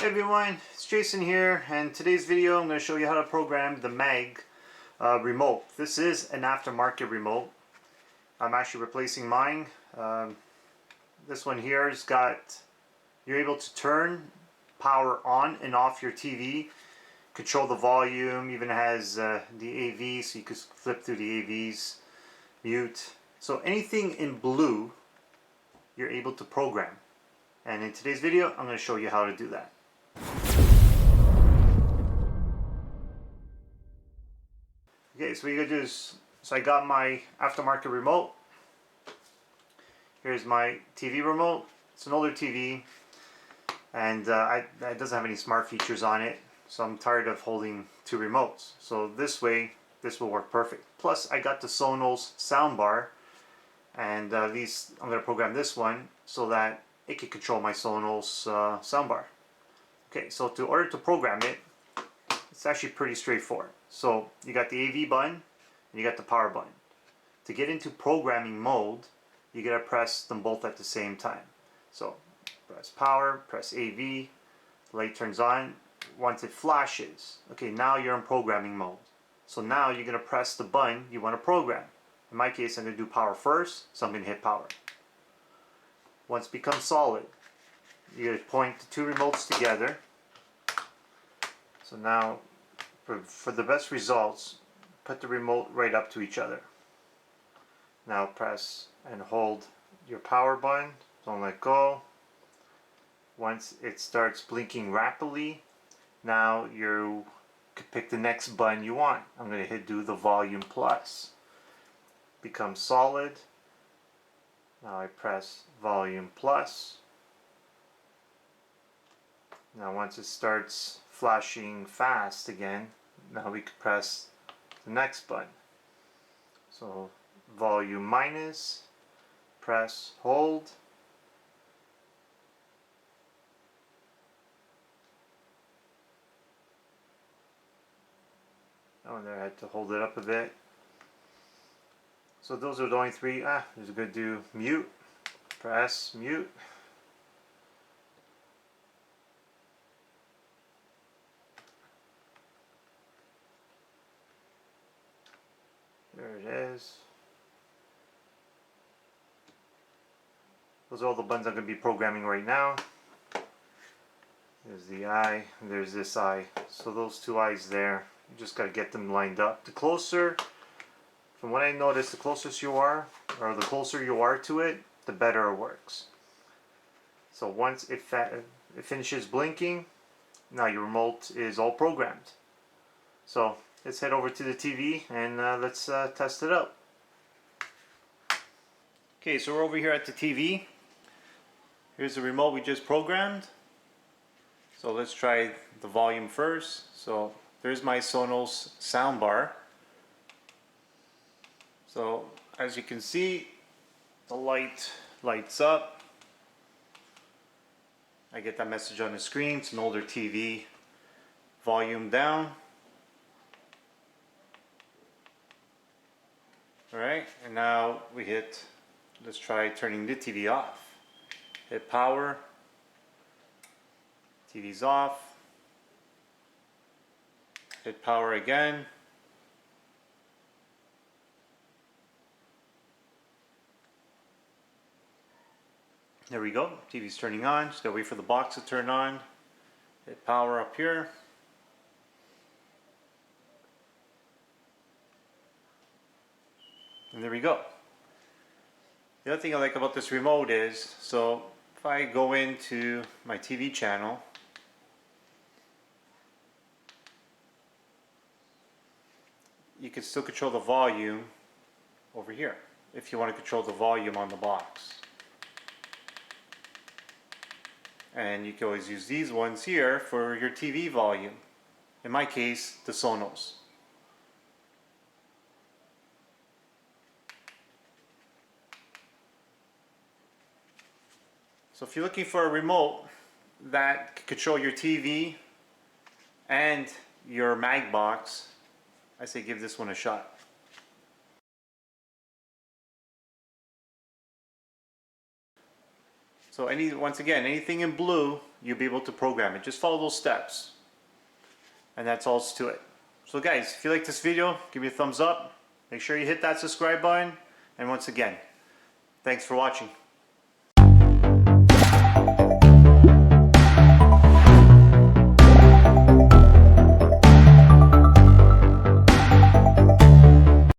Hey everyone, it's Jason here, and today's video I'm going to show you how to program the MAG remote. This is an aftermarket remote. I'm actually replacing mine. This one here has got, you're able to turn power on and off your TV, control the volume, even has the AV, so you can flip through the AVs, mute. So anything in blue you're able to program. And in today's video I'm going to show you how to do that. Okay, so what you're going to do is, so I got my aftermarket remote. Here's my TV remote. It's an older TV, and it doesn't have any smart features on it, so I'm tired of holding two remotes. So this way, this will work perfect. Plus, I got the Sonos soundbar, and I'm going to program this one so that it can control my Sonos soundbar. Okay, so in order to program it, it's actually pretty straightforward. So you got the AV button and you got the power button. To get into programming mode, you gotta press them both at the same time. So press power, press AV, light turns on. Once it flashes, okay, now you're in programming mode. So now you're gonna press the button you want to program. In my case, I'm gonna do power first, so I'm gonna hit power. Once it becomes solid, you gotta point the two remotes together. So now, for the best results, put the remote right up to each other. Now press and hold your power button, don't let go. Once it starts blinking rapidly, now you can pick the next button you want. I'm going to hit do the volume plus. Becomes solid. Now I press volume plus. Now once it starts flashing fast again, now we can press the next button. So volume minus, press, hold. Oh, and there I had to hold it up a bit. So those are the only three. There's a good do mute, press, mute. There it is. Those are all the buttons I'm going to be programming right now. There's the eye, and there's this eye. So those two eyes there, you just got to get them lined up. The closer, from what I noticed, the closer you are to it, the better it works. So once it finishes blinking, now your remote is all programmed. So let's head over to the TV and let's test it out. Okay, so we're over here at the TV. Here's the remote we just programmed. So let's try the volume first. So there's my Sonos soundbar. So as you can see, the light lights up. I get that message on the screen. It's an older TV. Volume down. Alright, and now we hit, let's try turning the TV off. Hit power, TV's off, hit power again, there we go, TV's turning on. Just gotta wait for the box to turn on, hit power up here. And there we go. The other thing I like about this remote is, so if I go into my TV channel, you can still control the volume over here if you want to control the volume on the box. And you can always use these ones here for your TV volume. In my case, the Sonos. So if you're looking for a remote that can control your TV and your MAG box, I say give this one a shot. So once again, anything in blue you'll be able to program it. Just follow those steps. And that's all to it. So guys, if you like this video, give me a thumbs up. Make sure you hit that subscribe button. And once again, thanks for watching.